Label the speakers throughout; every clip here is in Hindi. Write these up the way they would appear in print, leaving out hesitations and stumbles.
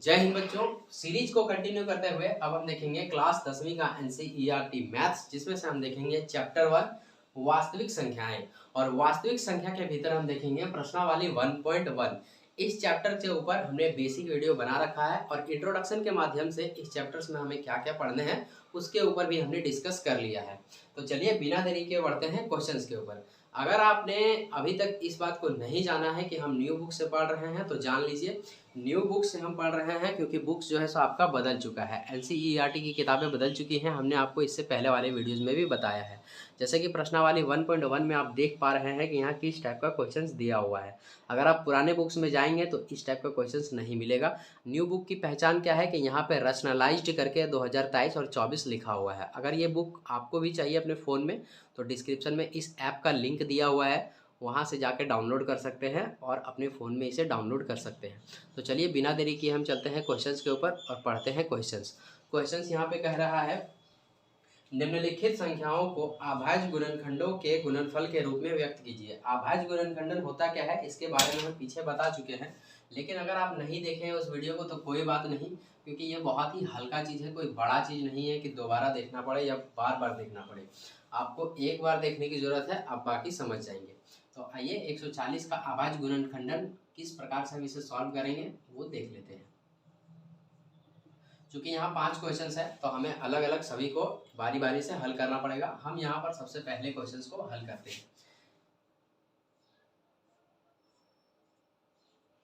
Speaker 1: जय हिंद बच्चों। सीरीज को कंटिन्यू करते हुए अब हम देखेंगे क्लास 10वीं का एनसीईआरटी मैथ्स, जिसमें से हम देखेंगे चैप्टर 1 वास्तविक संख्याएं। और वास्तविक संख्या के भीतर हम देखेंगे प्रश्नावली 1.1। इस चैप्टर के ऊपर हमने बेसिक वीडियो बना रखा है और इंट्रोडक्शन के माध्यम से इस चैप्टर्स में हमें क्या क्या पढ़ने हैं उसके ऊपर भी हमने डिस्कस कर लिया है। तो चलिए बिना देरी के बढ़ते हैं क्वेश्चंस के ऊपर। अगर आपने अभी तक इस बात को नहीं जाना है कि हम न्यू बुक से पढ़ रहे हैं तो जान लीजिए, न्यू बुक से हम पढ़ रहे हैं क्योंकि बुक्स जो है सो आपका बदल चुका है। एनसीईआरटी की किताबें बदल चुकी हैं, हमने आपको इससे पहले वाले वीडियोस में भी बताया है। जैसे कि प्रश्नावली 1.1 में आप देख पा रहे हैं कि यहाँ किस टाइप का क्वेश्चंस दिया हुआ है। अगर आप पुराने बुक्स में जाएंगे तो इस टाइप का क्वेश्चंस नहीं मिलेगा। न्यू बुक की पहचान क्या है कि यहाँ पे रैशनलाइज्ड करके 2023 और 24 लिखा हुआ है। अगर ये बुक आपको भी चाहिए अपने फ़ोन में तो डिस्क्रिप्शन में इस ऐप का लिंक दिया हुआ है, वहाँ से जाके डाउनलोड कर सकते हैं और अपने फ़ोन में इसे डाउनलोड कर सकते हैं। तो चलिए बिना देरी किए हम चलते हैं क्वेश्चंस के ऊपर और पढ़ते हैं क्वेश्चंस यहाँ पे कह रहा है, निम्नलिखित संख्याओं को अभाज्य गुणनखंडों के गुणनफल के रूप में व्यक्त कीजिए। अभाज्य गुणनखंडन होता क्या है इसके बारे में हम पीछे बता चुके हैं, लेकिन अगर आप नहीं देखें उस वीडियो को तो कोई बात नहीं, क्योंकि ये बहुत ही हल्का चीज़ है, कोई बड़ा चीज़ नहीं है कि दोबारा देखना पड़े या बार बार देखना पड़े। आपको एक बार देखने की ज़रूरत है, आप बाकी समझ जाएंगे। तो आइए 140 का अभाज्य गुणनखंडन किस प्रकार से हम इसे सॉल्व करेंगे वो देख लेते हैं। चूंकि यहाँ 5 क्वेश्चंस है तो हमें अलग अलग सभी को बारी बारी से हल करना पड़ेगा। हम यहाँ पर सबसे पहले क्वेश्चंस को हल करते हैं।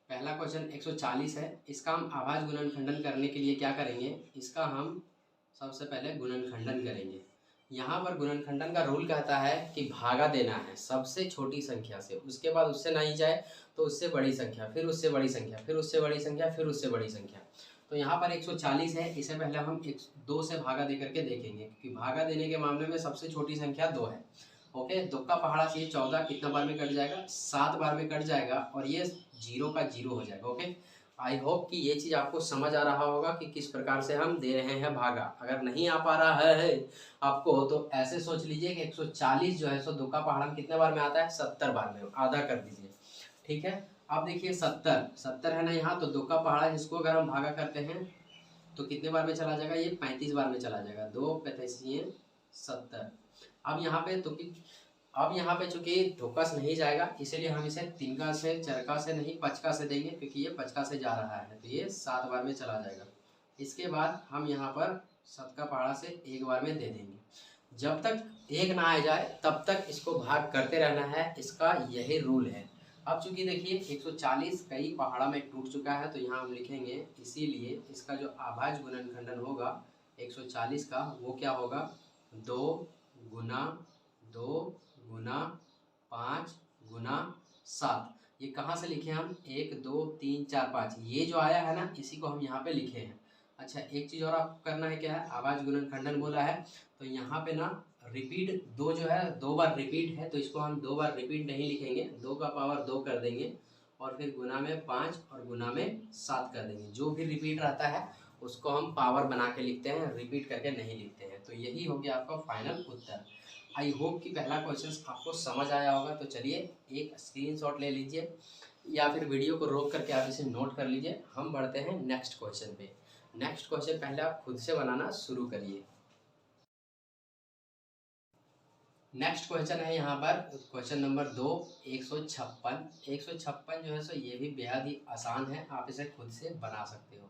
Speaker 1: पहला क्वेश्चन 140 है, इसका हम अभाज्य गुणनखंडन करने के लिए क्या करेंगे, इसका हम सबसे पहले गुणनखंडन करेंगे। यहाँ पर गुणनखंडन का रूल कहता है कि भागा देना है सबसे छोटी संख्या से, उसके बाद उससे नहीं जाए तो उससे बड़ी संख्या, फिर उससे बड़ी संख्या, फिर उससे बड़ी संख्या, फिर उससे बड़ी संख्या। तो यहाँ पर 140 है, इसे पहले हम 2 से भागा दे करके देखेंगे, क्योंकि भागा देने के मामले में सबसे छोटी संख्या 2 है। ओके, 2 का पहाड़ा से ये 14 कितना बार में कट जाएगा, 7 बार में कट जाएगा और ये 0 का 0 हो जाएगा। ओके, आई होप कि ये चीज़ आपको समझ आ रहा होगा कि किस प्रकार से हम दे रहे हैं भागा। अगर नहीं आ पा रहा है आपको तो ऐसे सोच लीजिए कि 140 जो है सो 2 का पहाड़ा कितने बार में आता है, 70 बार में, आधा कर दीजिए। ठीक है, अब देखिए 70 है ना यहाँ, तो 2 का पहाड़ा जिसको अगर हम भागा करते हैं तो कितने बार में चला जाएगा, ये 35 बार में चला जाएगा। 2 35 70। अब यहाँ पे तो अब यहाँ पे चूंकि धोकस नहीं जाएगा, इसीलिए हम इसे तिनका से, चरका से नहीं, पचका से देंगे, क्योंकि ये पचका से जा रहा है तो ये 7 बार में चला जाएगा। इसके बाद हम यहाँ पर 7 का पहाड़ा से 1 बार में दे देंगे। जब तक 1 ना आ जाए तब तक इसको भाग करते रहना है, इसका यही रूल है। अब चूंकि देखिए 140 कई पहाड़ा में टूट चुका है तो यहाँ हम लिखेंगे, इसीलिए इसका जो अभाज्य गुणनखंडन होगा 140 का वो क्या होगा, 2 गुना 2 गुना 5 गुना 7। ये कहाँ से लिखे हम, 1 2 3 4 5, ये जो आया है ना इसी को हम यहाँ पे लिखे हैं। अच्छा, एक चीज़ और आपको करना है, क्या है, अभाज्य गुणनखंडन बोला है तो यहाँ पे ना रिपीट 2 जो है 2 बार रिपीट है, तो इसको हम 2 बार रिपीट नहीं लिखेंगे, 2 का पावर 2 कर देंगे और फिर गुना में 5 और गुना में 7 कर देंगे। जो भी रिपीट रहता है उसको हम पावर बना के लिखते हैं, रिपीट करके नहीं लिखते हैं। तो यही हो गया आपका फाइनल उत्तर। आई होप कि पहला क्वेश्चन आपको समझ आया होगा। तो चलिए एक स्क्रीनशॉट ले लीजिए या फिर वीडियो को रोक करके आप इसे नोट कर लीजिए। हम बढ़ते हैं नेक्स्ट क्वेश्चन पे। नेक्स्ट क्वेश्चन पहले आप खुद से बनाना शुरू करिए। नेक्स्ट क्वेश्चन है यहाँ पर क्वेश्चन नंबर 2, 156 जो है सो ये भी बेहद ही आसान है, आप इसे खुद से बना सकते हो।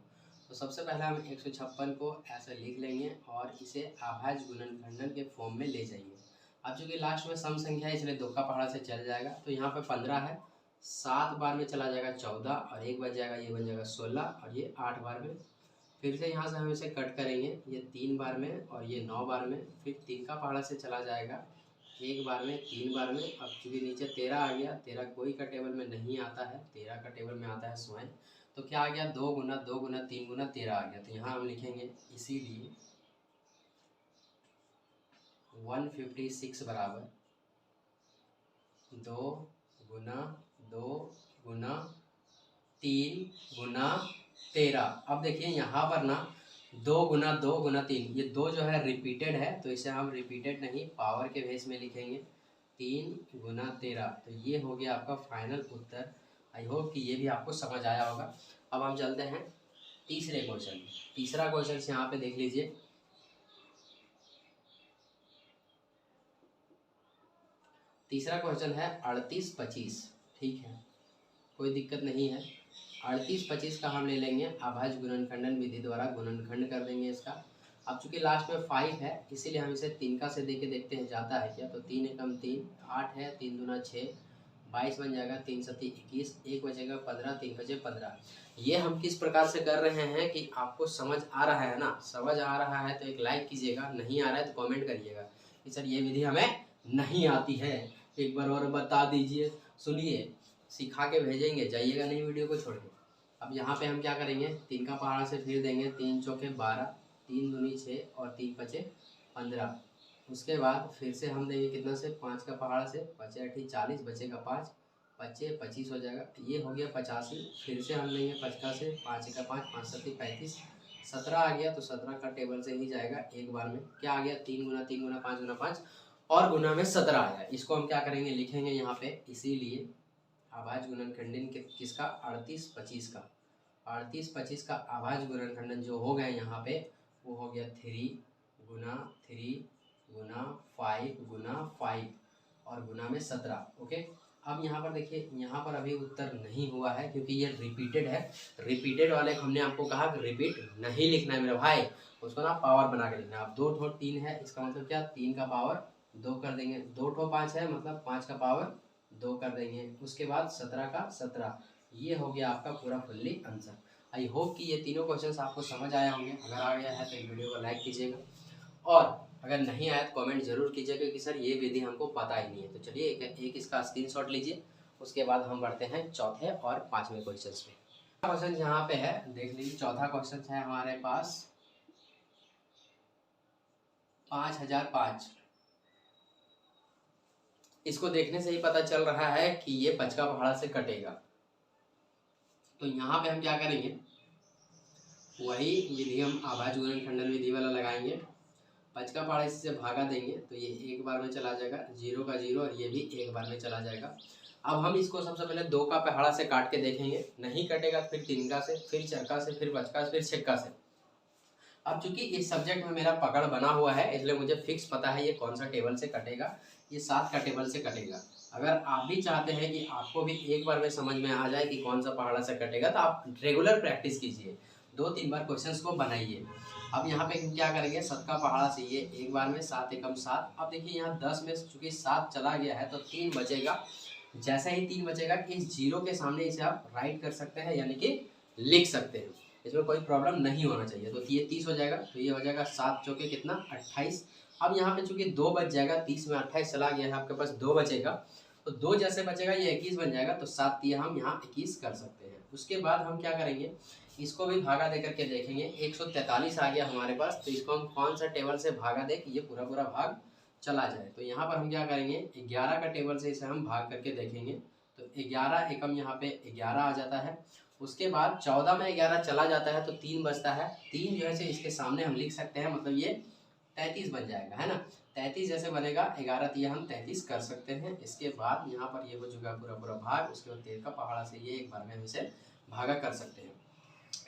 Speaker 1: तो सबसे पहले हम 156 को ऐसे लिख लेंगे और इसे अभाज्य गुणनखंडन के फॉर्म में ले जाएंगे। अब चूँकि लास्ट में सम संख्या है इसलिए 2 का पहाड़ा से चल जाएगा, तो यहाँ पे 15 है, 7 बार में चला जाएगा 14 और 1 बच जाएगा, ये बन जाएगा 16 और ये 8 बार में। फिर से यहाँ से हम इसे कट करेंगे, ये 3 बार में और ये 9 बार में, फिर 3 का पहाड़ा से चला जाएगा 1 बार में, 3 बार में। अब चूँकि नीचे 13 आ गया, 13 कोई का टेबल में नहीं आता है, 13 का टेबल में आता है स्वयं। तो क्या आ गया, 2 गुना 2 गुना 3 गुना 13 आ गया। तो यहाँ हम लिखेंगे इसीलिए 156 बराबर 2 गुना 2 गुना 3 गुना 13। अब देखिए यहाँ पर ना 2 गुना 2 गुना 3, ये 2 जो है रिपीटेड है तो इसे हम रिपीटेड नहीं पावर के बेस में लिखेंगे, 3 गुना 13। तो ये हो गया आपका फाइनल उत्तर। आई होप कि ये भी आपको समझ आया होगा। अब हम चलते हैं तीसरे क्वेश्चन, तीसरा क्वेश्चन यहाँ पे देख लीजिए। तीसरा क्वेश्चन है 38-25, ठीक है, कोई दिक्कत नहीं है। 38-25 का हम ले लेंगे अभाज्य गुणनखंडन विधि द्वारा गुणनखंड कर देंगे इसका। अब चूंकि लास्ट में 5 है इसीलिए हम इसे 3 का से दे के देखते हैं जाता है क्या। तो 3 एकम 3, 8 है, 3 दूना 6, 22 बन जाएगा, 3 सती 21, 1 बचेगा 15, 3 बचे 15। ये हम किस प्रकार से कर रहे हैं कि आपको समझ आ रहा है ना, समझ आ रहा है तो एक लाइक कीजिएगा, नहीं आ रहा है तो कमेंट करिएगा कि सर ये विधि हमें नहीं आती है, एक बार और बता दीजिए। सुनिए, सिखा के भेजेंगे, जाइएगा नहीं वीडियो को छोड़ के। अब यहाँ पे हम क्या करेंगे, 3 का पहाड़ा से फिर देंगे, 3 चौके 12, 3 दूनी 6 और 3 बचे 15। उसके बाद फिर से हम देंगे कितना से, 5 का पहाड़ा से, 5 8 40, बचेगा 5, 25 25 हो जाएगा, ये हो गया 85। फिर से हम लेंगे 5 का से, 5 का 5, 5 7 35, 17 आ गया। तो 17 का टेबल से ही जाएगा एक बार में, क्या आ गया, 3 गुना 3 गुना 5 गुना 5 और गुना में 17 आया। इसको हम क्या करेंगे, लिखेंगे यहाँ पे, इसीलिए अभाज्य गुणनखंडन किसका, 38-25 का। 38-25 का अभाज्य गुणनखंडन जो हो गया यहाँ पे वो हो गया 3 गुना 5 गुना 5 और गुना में 17। ओके, अब यहाँ पर देखिए, यहाँ पर अभी उत्तर नहीं हुआ है क्योंकि ये रिपीटेड है। रिपीटेड वाले हमने आपको कहा कि रिपीट नहीं लिखना है मेरे भाई, उसको ना पावर बना के लिखना है। अब 2 ठो 3 है, इसका मतलब क्या, 3 का पावर 2 कर देंगे, 2 ठो 5 है मतलब 5 का पावर 2 कर देंगे। उसके बाद 17 का 17, ये हो गया आपका पूरा फुल्ली आंसर। आई होप कि ये तीनों क्वेश्चंस आपको समझ आए होंगे। अगर आ गया है तो वीडियो को लाइक कीजिएगा और अगर नहीं आया तो कमेंट जरूर कीजिएगा कि सर ये विधि हमको पता ही नहीं है। तो चलिए एक इसका स्क्रीनशॉट लीजिए, उसके बाद हम बढ़ते हैं चौथे और पांचवें क्वेश्चन में। क्वेश्चन यहाँ पे है, देख लीजिए, चौथा क्वेश्चन है हमारे पास 5005। इसको देखने से ही पता चल रहा है कि ये 5 का पहाड़ा से कटेगा। तो यहाँ पे हम क्या करेंगे, वही विधि हम अभाज्य गुणनखंडन विधि वाला लगाएंगे। 5 का पहाड़ा इससे भागा देंगे तो ये एक बार में चला जाएगा, 0 का 0 और ये भी एक बार में चला जाएगा। अब हम इसको सबसे पहले 2 का पहाड़ा से काट के देखेंगे, नहीं कटेगा फिर 3 का से, फिर 4 का से, फिर 5 का से, फिर 6 का से। अब चूंकि इस सब्जेक्ट में मेरा पकड़ बना हुआ है इसलिए मुझे फिक्स पता है ये कौन सा टेबल से कटेगा, ये 7 का टेबल से कटेगा। अगर आप भी चाहते हैं कि आपको भी एक बार में समझ में आ जाए कि कौन सा पहाड़ा से कटेगा तो आप रेगुलर प्रैक्टिस कीजिए, 2-3 बार क्वेश्चंस को बनाइए। अब यहाँ पे क्या करेंगे, 7 का पहाड़ा से ये एक बार में 7 एकम 7। अब देखिए यहाँ 10 में चूंकि 7 चला गया है तो 3 बचेगा। जैसे ही 3 बचेगा इस 0 के सामने इसे आप राइट कर सकते हैं, यानी कि लिख सकते हैं, इसमें कोई प्रॉब्लम नहीं होना चाहिए। तो ये 30 हो जाएगा, तो ये हो जाएगा 7 चौके कितना, 28। अब यहाँ पे चूंकि 2 बच जाएगा, 30 में 28 चला गया है, आपके पास 2 बचेगा, तो 2 जैसे बचेगा ये 21 बन जाएगा, तो 7 ये हम यहाँ 21 कर सकते हैं। उसके बाद हम क्या करेंगे, इसको भी भागा दे करके देखेंगे, 143 आ गया हमारे पास, तो इसको हम कौन सा टेबल से भागा दे कि ये पूरा पूरा भाग चला जाए। तो यहाँ पर हम क्या करेंगे, 11 का टेबल से इसे हम भाग करके देखेंगे, तो 11 एकम यहाँ पे 11 आ जाता है। उसके बाद 14 में 11 चला जाता है तो 3 बचता है, 3 जो है इसके सामने हम लिख सकते हैं, मतलब ये 33 बन जाएगा, है ना। 33 जैसे बनेगा, 11 दिया हम 33 कर सकते हैं। इसके बाद यहाँ पर ये हो चुका पूरा पूरा भाग, उसके बाद 13 का पहाड़ा से ये एक बार में हम इसे भागा कर सकते हैं,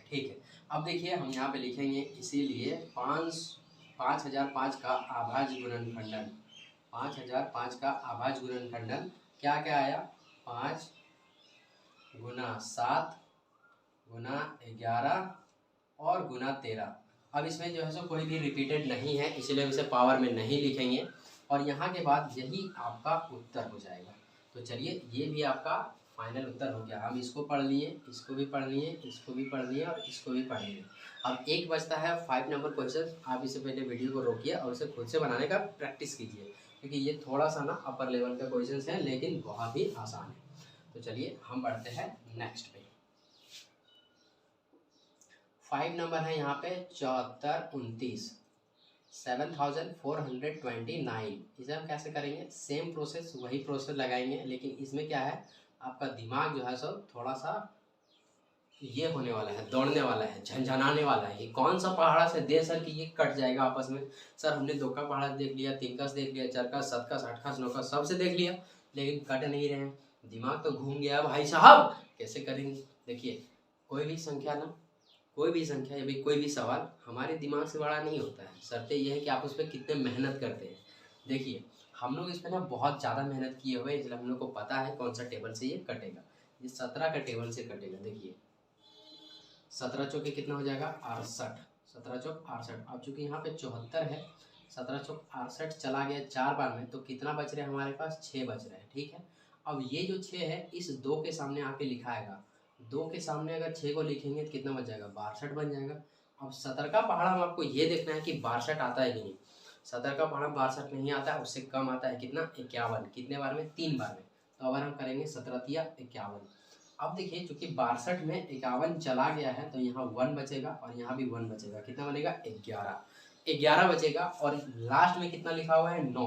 Speaker 1: ठीक है। अब देखिए हम यहाँ पे लिखेंगे, इसीलिए 5005 का अभाज्य गुणनखंडन, 5005 का अभाज्य गुणनखंडन क्या क्या आया, 5 गुना 7 गुना 11 और गुना 13। अब इसमें जो है सो कोई भी रिपीटेड नहीं है इसलिए हम इसे पावर में नहीं लिखेंगे और यहाँ के बाद यही आपका उत्तर हो जाएगा। तो चलिए ये भी आपका फाइनल उत्तर हो गया। हम इसको पढ़ लिए, इसको भी पढ़ लिए, इसको भी पढ़ लिए और इसको भी पढ़ लिए। अब एक बचता है 5 नंबर क्वेश्चन। आप इससे पहले वीडियो को रोकिए और उसे खुद से बनाने का प्रैक्टिस कीजिए, क्योंकि ये थोड़ा सा ना अपर लेवल का क्वेश्चन है लेकिन बहुत ही आसान है। तो चलिए हम बढ़ते हैं नेक्स्ट पे। 5 नंबर है यहाँ पे 7429, 7429। इसे हम कैसे करेंगे, सेम प्रोसेस, वही प्रोसेस लगाएंगे, लेकिन इसमें क्या है, आपका दिमाग जो है सो थोड़ा सा ये होने वाला है, दौड़ने वाला है, झंझनाने वाला है। ये कौन सा पहाड़ा से दे सर कि ये कट जाएगा आपस में। सर हमने 2 का पहाड़ा देख लिया, 3 का देख लिया, 4 का, 7 का, 8 का, 9 का, सबसे देख लिया, लेकिन कट नहीं रहे हैं। दिमाग तो घूम गया भाई साहब, कैसे करेंगे। देखिए कोई भी संख्या ना, कोई भी संख्या या भी कोई भी सवाल हमारे दिमाग से बड़ा नहीं होता है, शर्त यह है कि आप उस पर कितने मेहनत करते हैं। देखिए हम लोग इस पर ना बहुत ज़्यादा मेहनत किए हुए, इसलिए हम लोग को पता है कौन सा टेबल से ये कटेगा। ये 17 का टेबल से कटेगा। देखिए 17 चौके कितना हो जाएगा 68, 17 चौक 68। अब चूंकि यहाँ पे 74 है, 17 चौक 68 चला गया 4 बार में, तो कितना बच रहा है हमारे पास 6 बच रहा है। ठीक है, अब ये जो 6 है इस 2 के सामने आके लिखा आएगा, 2 के सामने अगर 6 को लिखेंगे तो कितना बच जाएगा 62 बन जाएगा। अब 70 का पहाड़ा हम आपको ये देखना है कि 62 आता है कि नहीं। 70 का पहाड़ा 62 नहीं आता है, उससे कम आता है कितना 51। कितने बार में 3 बार में। तो अगर हम करेंगे 17 तिया 51। अब देखिए चूंकि 62 में 51 चला गया है तो यहाँ 1 बचेगा और यहाँ भी 1 बचेगा। कितना बनेगा 11, 11 बचेगा। और लास्ट में कितना लिखा हुआ है 9,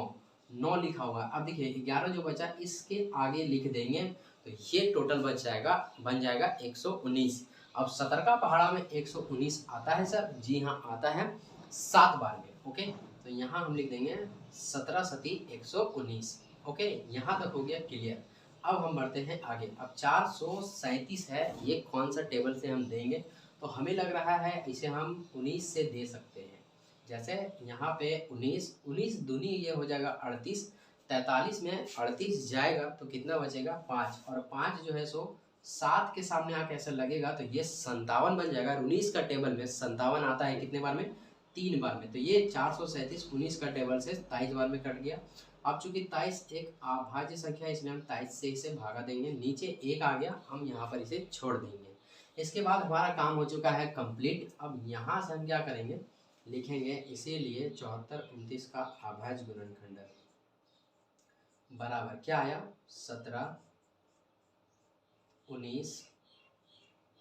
Speaker 1: 9 लिखा हुआ है। अब देखिए 11 जो बचा इसके आगे लिख देंगे तो ये टोटल बच जाएगा, बन जाएगा 119। अब 70 का पहाड़ा में 119 आता है सर? जी हाँ आता है 7 बार में। ओके, तो यहाँ हम लिख देंगे 17 सती 119। ओके, यहाँ तक हो गया क्लियर। अब हम बढ़ते हैं आगे। अब 437 है, ये कौन सा टेबल से हम देंगे? तो हमें लग रहा है इसे हम 19 से दे सकते हैं। जैसे यहाँ पे 19, 19 दूनी ये हो जाएगा 38, 43 में 38 जाएगा तो कितना बचेगा 5, और 5 जो है सो 7 के सामने आके ऐसा लगेगा तो ये 57 बन जाएगा। 19 का टेबल में 57 आता है कितने बार में 3 बार में। तो ये 437 19 का टेबल से 23 बार में कट गया। अब चूंकि 23 एक अभाज्य संख्या है इसलिए हम 23 से इसे भागा देंगे, नीचे 1 आ गया, हम यहाँ पर इसे छोड़ देंगे। इसके बाद हमारा काम हो चुका है कंप्लीट। अब यहाँ से हम क्या करेंगे, लिखेंगे इसीलिए 74 29 का अभाज्य गुणनखंड बराबर क्या आया 17 19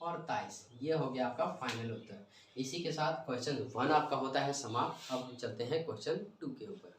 Speaker 1: और 23। ये हो गया आपका फाइनल उत्तर। इसी के साथ क्वेश्चन 1 आपका होता है समाप्त। अब हम चलते हैं क्वेश्चन 2 के ऊपर।